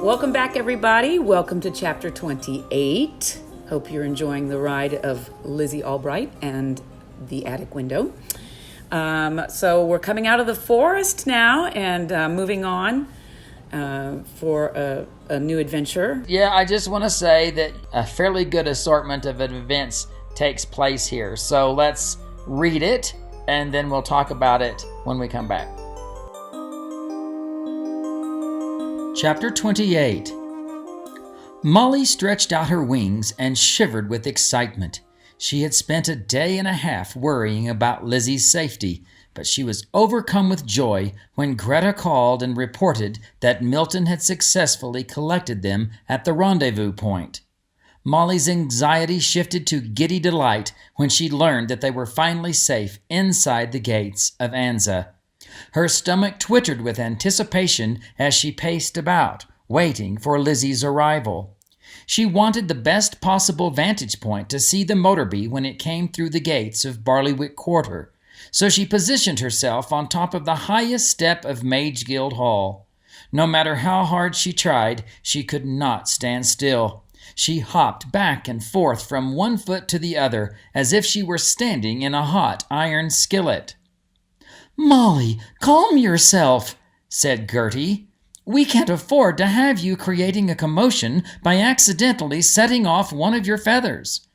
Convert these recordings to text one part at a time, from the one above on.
Welcome back, everybody. Welcome to chapter 28. Hope you're enjoying the ride of Lizzy Albright and the attic window. So we're coming out of the forest now and moving on for a new adventure. Yeah, I just want to say that a fairly good assortment of events takes place here. So let's read it, and then we'll talk about it when we come back. Chapter 28. Molly stretched out her wings and shivered with excitement. She had spent a day and a half worrying about Lizzie's safety, but she was overcome with joy when Greta called and reported that Milton had successfully collected them at the rendezvous point. Molly's anxiety shifted to giddy delight when she learned that they were finally safe inside the gates of Anza. Her stomach twittered with anticipation as she paced about, waiting for Lizzie's arrival. She wanted the best possible vantage point to see the motor-bee when it came through the gates of Barleywick Quarter, so she positioned herself on top of the highest step of Mage Guild Hall. No matter how hard she tried, she could not stand still. She hopped back and forth from one foot to the other as if she were standing in a hot iron skillet. "Molly, calm yourself," said Gertie. "We can't afford to have you creating a commotion by accidentally setting off one of your feathers."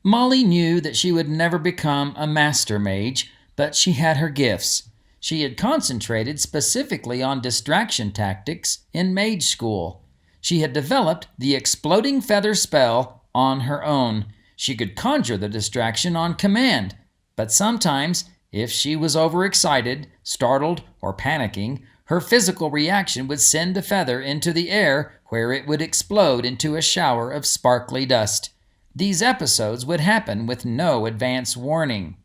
Molly knew that she would never become a master mage, but she had her gifts. She had concentrated specifically on distraction tactics in mage school. She had developed the exploding feather spell on her own. She could conjure the distraction on command, but sometimes, if she was overexcited, startled, or panicking, her physical reaction would send a feather into the air where it would explode into a shower of sparkly dust. These episodes would happen with no advance warning.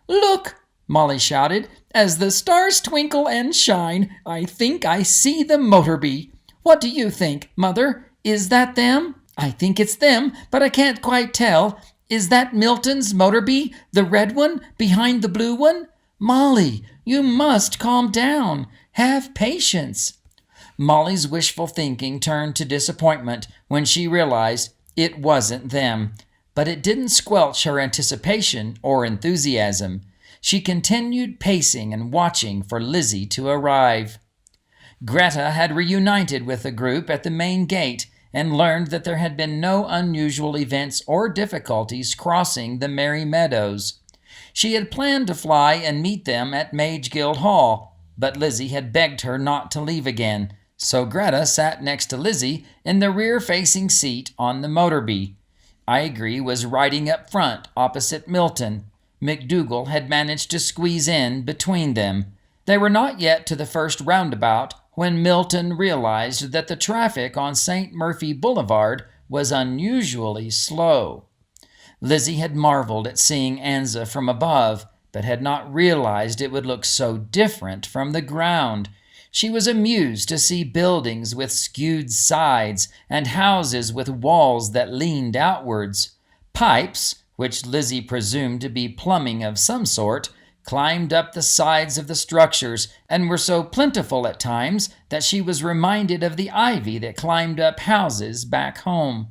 "Look!" Molly shouted. "As the stars twinkle and shine, I think I see the motor-bee. What do you think, Mother? Is that them?" "I think it's them, but I can't quite tell. Is that Milton's motor-bee, the red one, behind the blue one?" "Molly, you must calm down. Have patience." Molly's wishful thinking turned to disappointment when she realized it wasn't them, but it didn't squelch her anticipation or enthusiasm. She continued pacing and watching for Lizzie to arrive. Greta had reunited with the group at the main gate and learned that there had been no unusual events or difficulties crossing the Merry Meadows. She had planned to fly and meet them at Mage Guild Hall, but Lizzie had begged her not to leave again, so Greta sat next to Lizzie in the rear-facing seat on the motor-bee. Igree was riding up front opposite Milton. McDougal had managed to squeeze in between them. They were not yet to the first roundabout when Milton realized that the traffic on St. Murphy Boulevard was unusually slow. Lizzie had marveled at seeing Anza from above, but had not realized it would look so different from the ground. She was amused to see buildings with skewed sides and houses with walls that leaned outwards. Pipes, which Lizzie presumed to be plumbing of some sort, climbed up the sides of the structures and were so plentiful at times that she was reminded of the ivy that climbed up houses back home.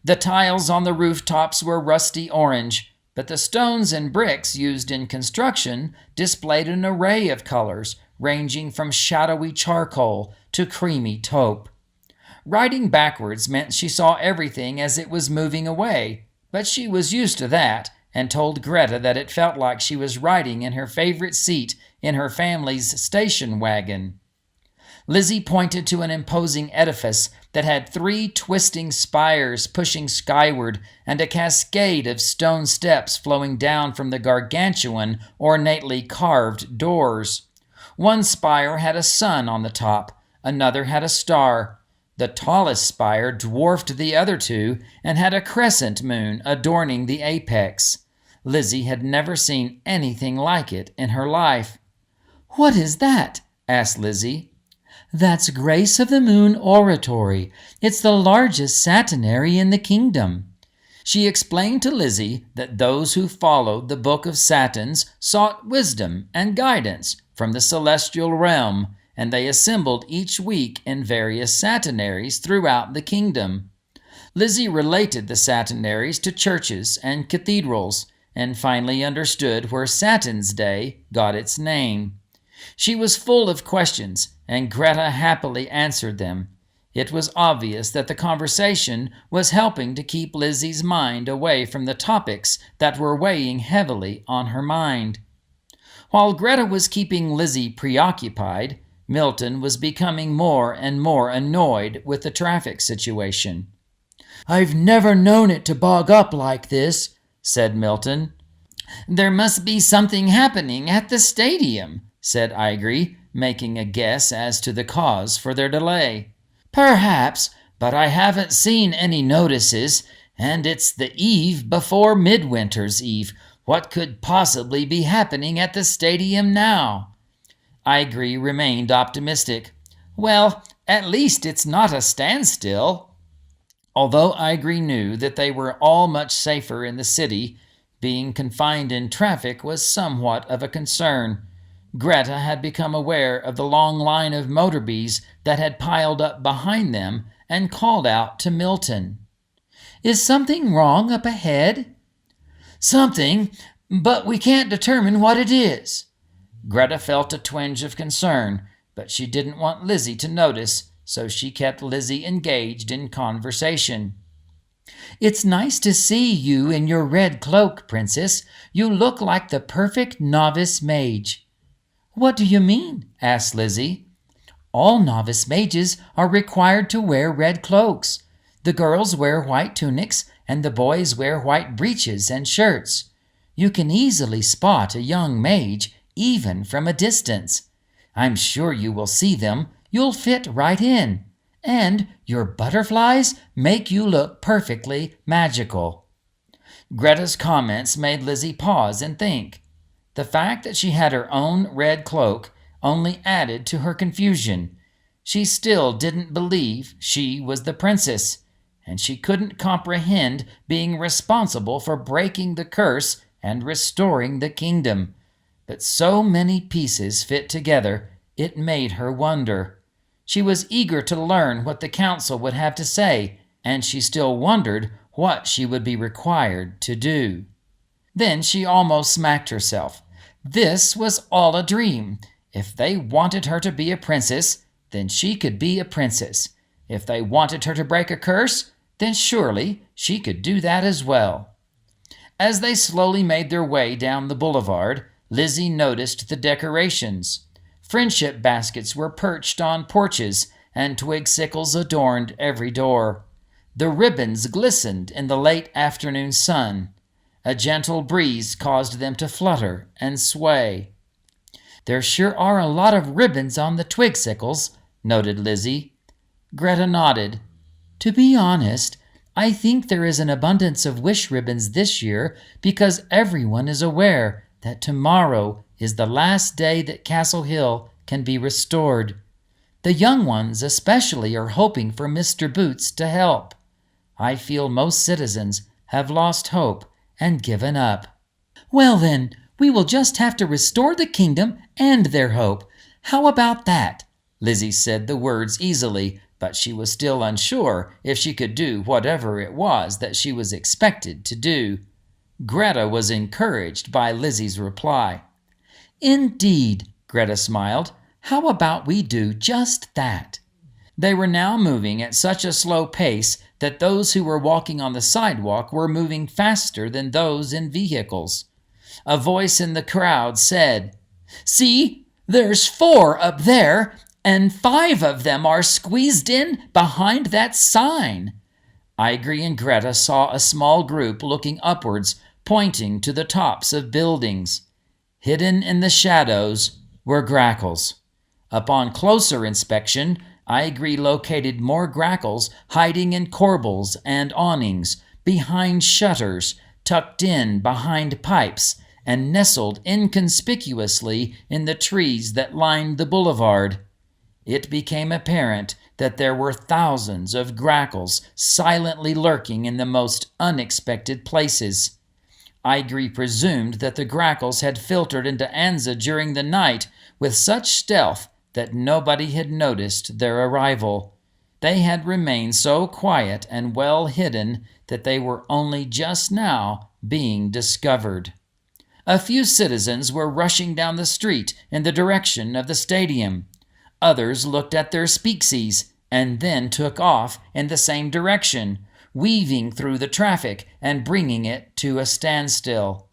The tiles on the rooftops were rusty orange, but the stones and bricks used in construction displayed an array of colors, ranging from shadowy charcoal to creamy taupe. Riding backwards meant she saw everything as it was moving away, but she was used to that and told Greta that it felt like she was riding in her favorite seat in her family's station wagon. Lizzie pointed to an imposing edifice that had 3 twisting spires pushing skyward and a cascade of stone steps flowing down from the gargantuan, ornately carved doors. One spire had a sun on the top, another had a star. The tallest spire dwarfed the other 2 and had a crescent moon adorning the apex. Lizzie had never seen anything like it in her life. "What is that?" asked Lizzie. "That's Grace of the Moon Oratory. It's the largest satinary in the kingdom." She explained to Lizzie that those who followed the Book of Satins sought wisdom and guidance from the celestial realm, and they assembled each week in various satinaries throughout the kingdom. Lizzy related the satinaries to churches and cathedrals, and finally understood where Satan's Day got its name. She was full of questions, and Greta happily answered them. It was obvious that the conversation was helping to keep Lizzy's mind away from the topics that were weighing heavily on her mind. While Greta was keeping Lizzy preoccupied, Milton was becoming more and more annoyed with the traffic situation. "I've never known it to bog up like this," said Milton. "There must be something happening at the stadium," said Igri, making a guess as to the cause for their delay. "Perhaps, but I haven't seen any notices, and it's the eve before Midwinter's Eve. What could possibly be happening at the stadium now?" Igri remained optimistic. "Well, at least it's not a standstill." Although Igri knew that they were all much safer in the city, being confined in traffic was somewhat of a concern. Greta had become aware of the long line of motorbees that had piled up behind them and called out to Milton. "Is something wrong up ahead?" "Something, but we can't determine what it is." Greta felt a twinge of concern, but she didn't want Lizzy to notice, so she kept Lizzy engaged in conversation. "It's nice to see you in your red cloak, Princess. You look like the perfect novice mage." "What do you mean?" asked Lizzy. "All novice mages are required to wear red cloaks. The girls wear white tunics, and the boys wear white breeches and shirts. You can easily spot a young mage, even from a distance. I'm sure you will see them. You'll fit right in. And your butterflies make you look perfectly magical." Greta's comments made Lizzy pause and think. The fact that she had her own red cloak only added to her confusion. She still didn't believe she was the princess, and she couldn't comprehend being responsible for breaking the curse and restoring the kingdom. But so many pieces fit together, it made her wonder. She was eager to learn what the council would have to say, and she still wondered what she would be required to do. Then she almost smacked herself. This was all a dream. If they wanted her to be a princess, then she could be a princess. If they wanted her to break a curse, then surely she could do that as well. As they slowly made their way down the boulevard, Lizzy noticed the decorations. Friendship baskets were perched on porches, and twigsicles adorned every door. The ribbons glistened in the late afternoon sun. A gentle breeze caused them to flutter and sway. "There sure are a lot of ribbons on the twigsicles," noted Lizzy. Greta nodded. "To be honest, I think there is an abundance of wish ribbons this year because everyone is aware that tomorrow is the last day that Castle Hill can be restored. The young ones especially are hoping for Mr. Boots to help. I feel most citizens have lost hope and given up." "Well then, we will just have to restore the kingdom and their hope. How about that?" Lizzy said the words easily, but she was still unsure if she could do whatever it was that she was expected to do. Greta was encouraged by Lizzy's reply. "Indeed," Greta smiled. "How about we do just that?" They were now moving at such a slow pace that those who were walking on the sidewalk were moving faster than those in vehicles. A voice in the crowd said, "See, there's 4 up there, and 5 of them are squeezed in behind that sign." Igri and Greta saw a small group looking upwards, pointing to the tops of buildings. Hidden in the shadows were Grackles. Upon closer inspection, Igri located more Grackles hiding in corbels and awnings, behind shutters, tucked in behind pipes, and nestled inconspicuously in the trees that lined the boulevard. It became apparent that there were thousands of Grackles silently lurking in the most unexpected places. Igri presumed that the Grackles had filtered into Anza during the night with such stealth that nobody had noticed their arrival. They had remained so quiet and well hidden that they were only just now being discovered. A few citizens were rushing down the street in the direction of the stadium. Others looked at their speaksies and then took off in the same direction, weaving through the traffic and bringing it to a standstill.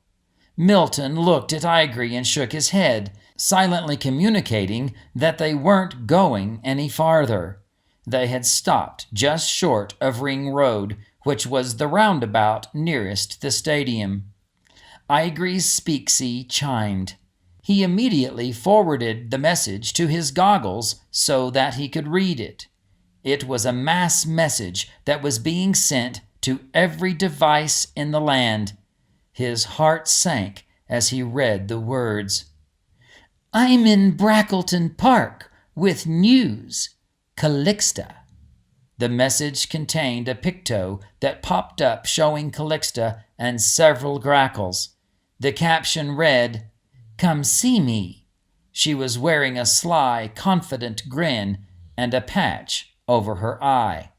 Milton looked at Igre and shook his head, silently communicating that they weren't going any farther. They had stopped just short of Ring Road, which was the roundabout nearest the stadium. Igre's speaksy chimed. He immediately forwarded the message to his goggles so that he could read it. It was a mass message that was being sent to every device in the land. His heart sank as he read the words. "I'm in Brackleton Park with news. Calixto." The message contained a picto that popped up showing Calixto and several Grackles. The caption read, "Come see me." She was wearing a sly, confident grin and a patch over her eye.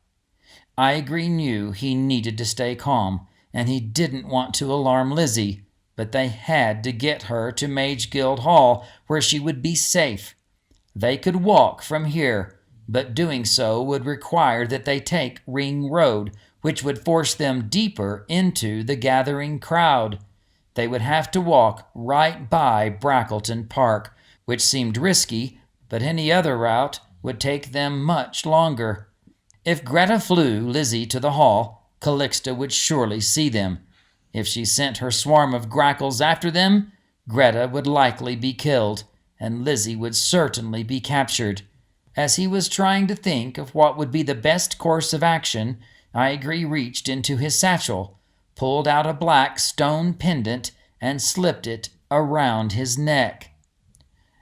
Igre knew he needed to stay calm, and he didn't want to alarm Lizzy, but they had to get her to Mage Guild Hall where she would be safe. They could walk from here, but doing so would require that they take Ring Road, which would force them deeper into the gathering crowd. They would have to walk right by Brackleton Park, which seemed risky, but any other route would take them much longer. If Greta flew Lizzy to the hall, Calixto would surely see them. If she sent her swarm of Grackles after them, Greta would likely be killed, and Lizzy would certainly be captured. As he was trying to think of what would be the best course of action, Igre reached into his satchel, pulled out a black stone pendant, and slipped it around his neck.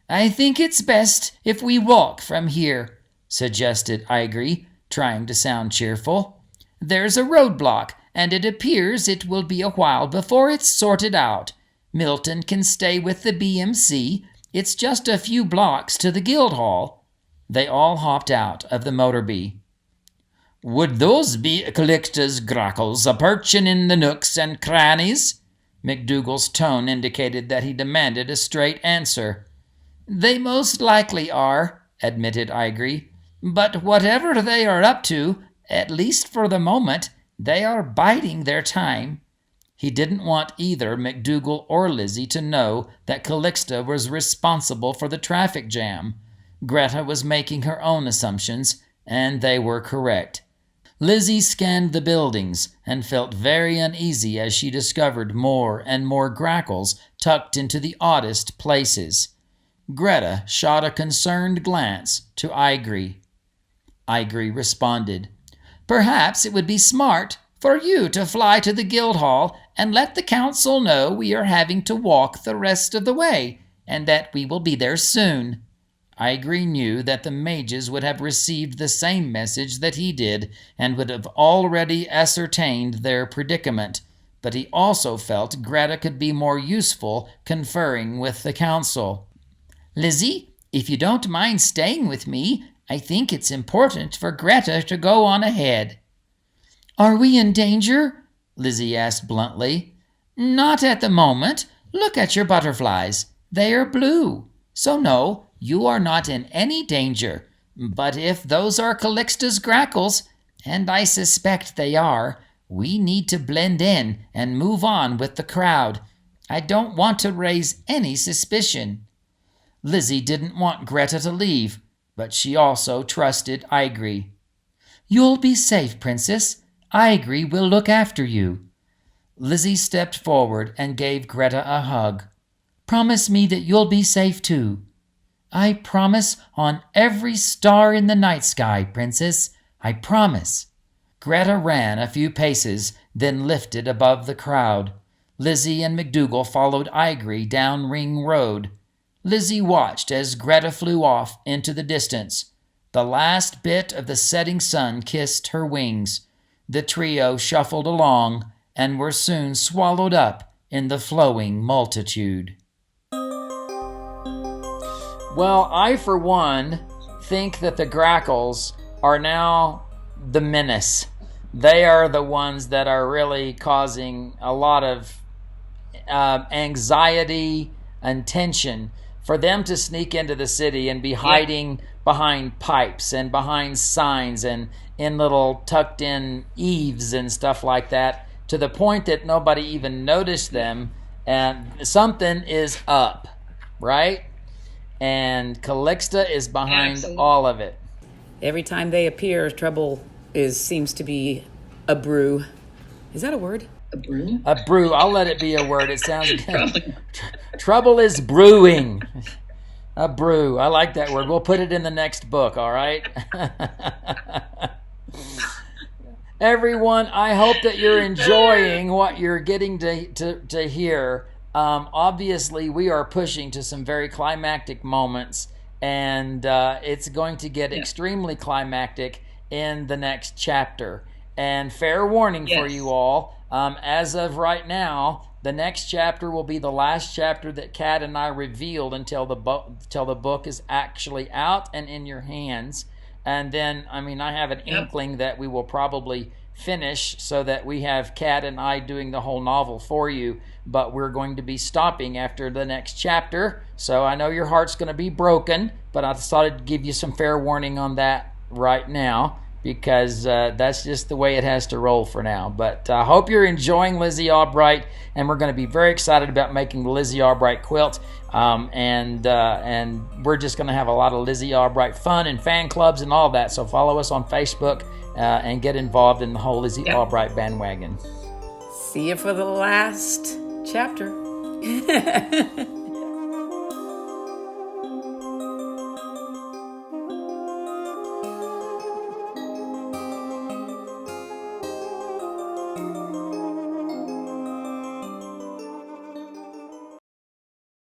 "I think it's best if we walk from here," suggested Igre, trying to sound cheerful. "There's a roadblock, and it appears it will be a while before it's sorted out. Milton can stay with the BMC. It's just a few blocks to the guild hall." They all hopped out of the motor bee. "Would those be Calixto's Grackles a-perchin' in the nooks and crannies?" McDougal's tone indicated that he demanded a straight answer. "They most likely are," admitted Igre. "But whatever they are up to, at least for the moment, they are biding their time." He didn't want either McDougal or Lizzy to know that Calixto was responsible for the traffic jam. Greta was making her own assumptions, and they were correct. Lizzy scanned the buildings and felt very uneasy as she discovered more and more Grackles tucked into the oddest places. Greta shot a concerned glance to Igre. Igre responded, "Perhaps it would be smart for you to fly to the guild hall and let the council know we are having to walk the rest of the way, and that we will be there soon." Igre knew that the mages would have received the same message that he did and would have already ascertained their predicament, but he also felt Greta could be more useful conferring with the council. "Lizzy, if you don't mind staying with me, I think it's important for Greta to go on ahead." "Are we in danger?" Lizzy asked bluntly. "Not at the moment. Look at your butterflies. They are blue. So no, you are not in any danger. But if those are Calixto's Grackles, and I suspect they are, we need to blend in and move on with the crowd. I don't want to raise any suspicion." Lizzy didn't want Greta to leave, but she also trusted Igre. "You'll be safe, Princess. Igre will look after you." Lizzy stepped forward and gave Greta a hug. "Promise me that you'll be safe too." "I promise on every star in the night sky, Princess. I promise." Greta ran a few paces, then lifted above the crowd. Lizzy and McDougal followed Igre down Ring Road. Lizzy watched as Greta flew off into the distance. The last bit of the setting sun kissed her wings. The trio shuffled along and were soon swallowed up in the flowing multitude. Well, I, for one, think that the Grackles are now the menace. They are the ones that are really causing a lot of anxiety and tension for them to sneak into the city and be hiding behind pipes and behind signs and in little tucked in eaves and stuff like that, to the point that nobody even noticed them, and something is up, right? And Calixto is behind all of it. Every time they appear, trouble seems to be a brew. Is that a word? A brew? A brew. I'll let it be a word. It sounds good. Trouble is brewing. A brew. I like that word. We'll put it in the next book, all right? Everyone, I hope that you're enjoying what you're getting to hear. Obviously, we are pushing to some very climactic moments, and it's going to get extremely climactic in the next chapter. And fair warning for you all, as of right now, the next chapter will be the last chapter that Kat and I revealed until the book is actually out and in your hands. And then, I have an inkling that we will probably finish so that we have Kat and I doing the whole novel for you, but we're going to be stopping after the next chapter. So I know your heart's going to be broken, but I thought I'd give you some fair warning on that right now, because that's just the way it has to roll for now. But I hope you're enjoying Lizzy Albright, and we're going to be very excited about making the Lizzy Albright quilt. And we're just going to have a lot of Lizzy Albright fun and fan clubs and all that. So follow us on Facebook and get involved in the whole Lizzy Albright bandwagon. See you for the last chapter.